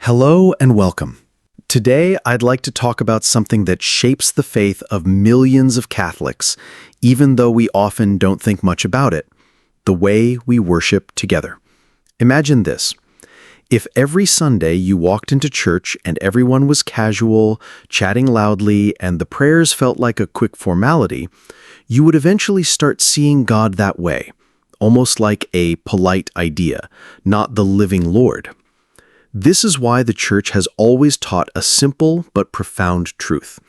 Hello and welcome. Today, I'd like to talk about something that shapes the faith of millions of Catholics, even though we often don't think much about it: the way we worship together. Imagine this. If every Sunday you walked into church and everyone was casual, chatting loudly, and the prayers felt like a quick formality, you would eventually start seeing God that way, almost like a polite idea, not the living Lord. This is why the Church has always taught a simple but profound truth.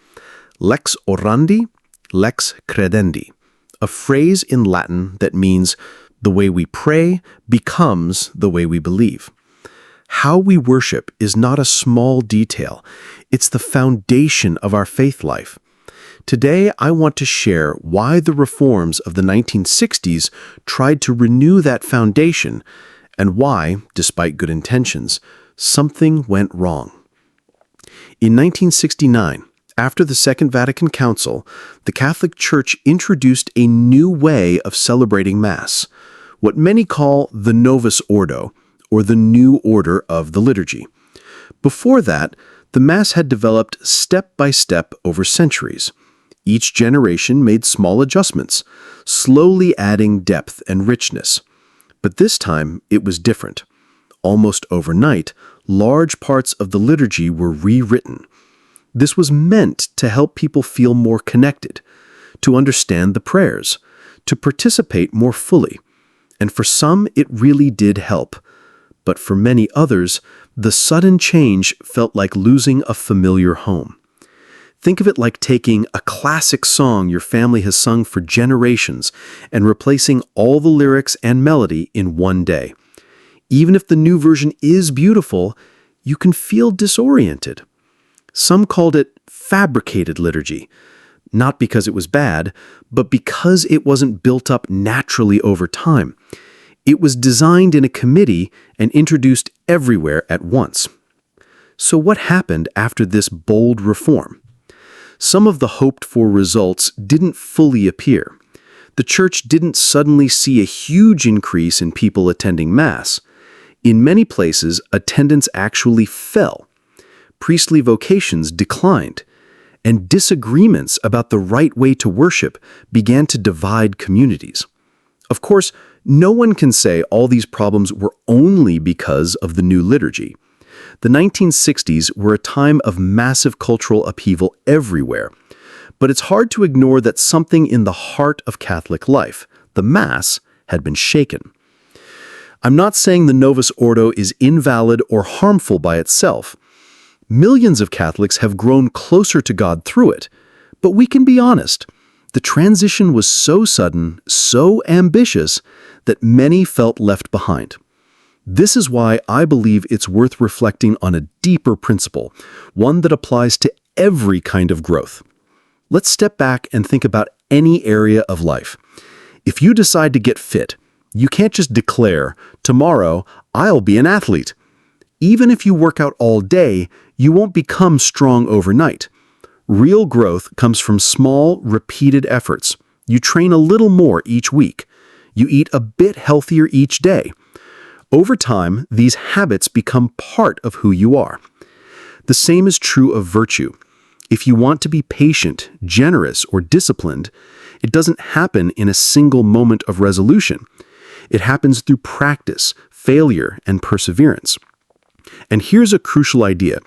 Lex orandi, lex credendi, a phrase in Latin that means the way we pray becomes the way we believe. How we worship is not a small detail. It's the foundation of our faith life. Today, I want to share why the reforms of the 1960s tried to renew that foundation and why, despite good intentions, something went wrong. In 1969, after the Second Vatican Council, the Catholic Church introduced a new way of celebrating Mass, what many call the Novus Ordo, or the New Order of the Liturgy. Before that, the Mass had developed step by step over centuries. Each generation made small adjustments, slowly adding depth and richness. But this time, it was different. Almost overnight, large parts of the liturgy were rewritten. This was meant to help people feel more connected, to understand the prayers, to participate more fully. And for some, it really did help. But for many others, the sudden change felt like losing a familiar home. Think of it like taking a classic song your family has sung for generations and replacing all the lyrics and melody in one day. Even if the new version is beautiful, you can feel disoriented. Some called it fabricated liturgy, not because it was bad, but because it wasn't built up naturally over time. It was designed in a committee and introduced everywhere at once. So what happened after this bold reform? Some of the hoped-for results didn't fully appear. The Church didn't suddenly see a huge increase in people attending Mass. In many places, attendance actually fell. Priestly vocations declined, and disagreements about the right way to worship began to divide communities. Of course, no one can say all these problems were only because of the new liturgy. The 1960s were a time of massive cultural upheaval everywhere, but it's hard to ignore that something in the heart of Catholic life, the Mass, had been shaken. I'm not saying the Novus Ordo is invalid or harmful by itself. Millions of Catholics have grown closer to God through it, but we can be honest. The transition was so sudden, so ambitious, that many felt left behind. This is why I believe it's worth reflecting on a deeper principle, one that applies to every kind of growth. Let's step back and think about any area of life. If you decide to get fit, you can't just declare, "Tomorrow, I'll be an athlete." Even if you work out all day, you won't become strong overnight. Real growth comes from small, repeated efforts. You train a little more each week. You eat a bit healthier each day. Over time, these habits become part of who you are. The same is true of virtue. If you want to be patient, generous, or disciplined, it doesn't happen in a single moment of resolution. It happens through practice, failure, and perseverance. And here's a crucial idea.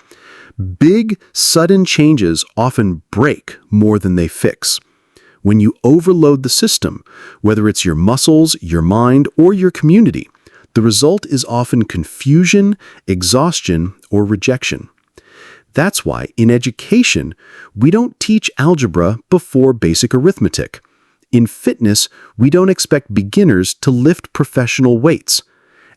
Big, sudden changes often break more than they fix. When you overload the system, whether it's your muscles, your mind, or your community, the result is often confusion, exhaustion, or rejection. That's why, in education, we don't teach algebra before basic arithmetic. In fitness, we don't expect beginners to lift professional weights.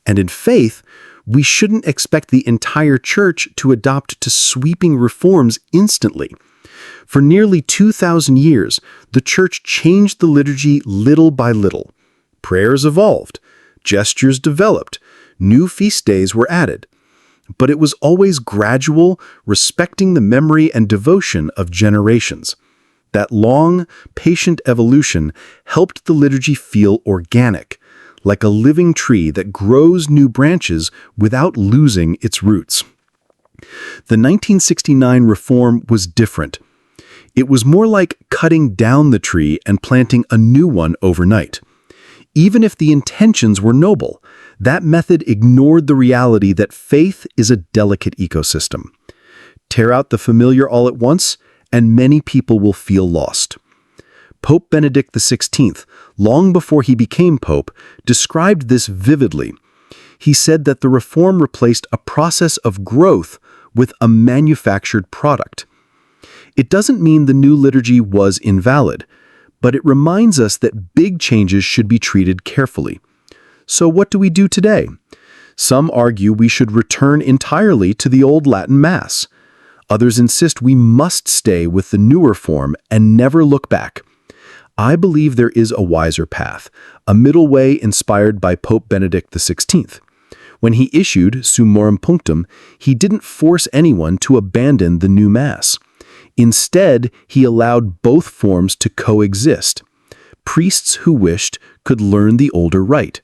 And in faith, we shouldn't expect the entire church to adopt to sweeping reforms instantly. For nearly 2,000 years, the church changed the liturgy little by little. Prayers evolved, gestures developed, new feast days were added. But it was always gradual, respecting the memory and devotion of generations. That long, patient evolution helped the liturgy feel organic, like a living tree that grows new branches without losing its roots. The 1969 reform was different. It was more like cutting down the tree and planting a new one overnight. Even if the intentions were noble, that method ignored the reality that faith is a delicate ecosystem. Tear out the familiar all at once, and many people will feel lost. Pope Benedict XVI, long before he became pope, described this vividly. He said that the reform replaced a process of growth with a manufactured product. It doesn't mean the new liturgy was invalid, but it reminds us that big changes should be treated carefully. So what do we do today? Some argue we should return entirely to the old Latin Mass. Others insist we must stay with the newer form and never look back. I believe there is a wiser path, a middle way inspired by Pope Benedict XVI. When he issued Summorum Punctum, he didn't force anyone to abandon the new Mass. Instead, he allowed both forms to coexist. Priests who wished could learn the older rite.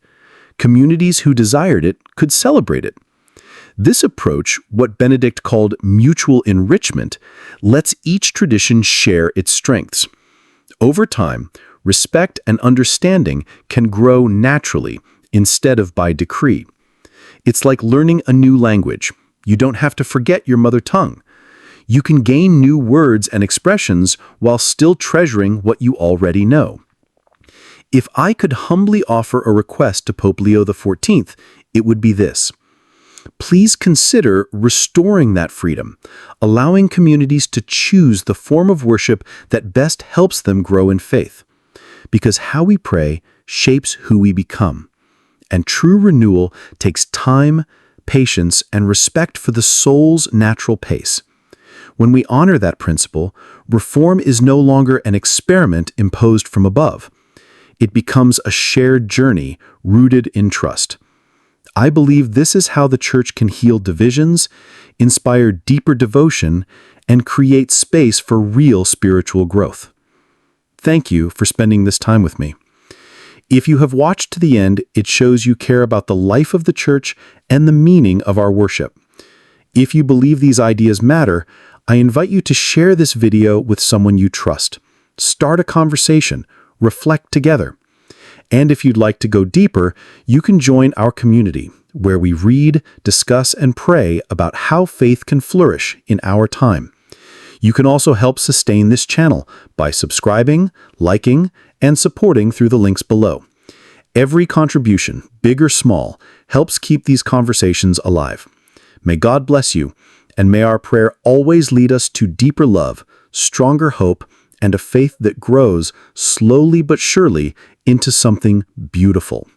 Communities who desired it could celebrate it. This approach, what Benedict called mutual enrichment, lets each tradition share its strengths. Over time, respect and understanding can grow naturally instead of by decree. It's like learning a new language. You don't have to forget your mother tongue. You can gain new words and expressions while still treasuring what you already know. If I could humbly offer a request to Pope Leo XIV, it would be this. Please consider restoring that freedom, allowing communities to choose the form of worship that best helps them grow in faith. Because how we pray shapes who we become. And true renewal takes time, patience, and respect for the soul's natural pace. When we honor that principle, reform is no longer an experiment imposed from above. It becomes a shared journey rooted in trust. I believe this is how the Church can heal divisions, inspire deeper devotion, and create space for real spiritual growth. Thank you for spending this time with me. If you have watched to the end, it shows you care about the life of the Church and the meaning of our worship. If you believe these ideas matter, I invite you to share this video with someone you trust. Start a conversation, reflect together. And if you'd like to go deeper, you can join our community, where we read, discuss, and pray about how faith can flourish in our time. You can also help sustain this channel by subscribing, liking, and supporting through the links below. Every contribution, big or small, helps keep these conversations alive. May God bless you, and may our prayer always lead us to deeper love, stronger hope, and a faith that grows slowly but surely into something beautiful.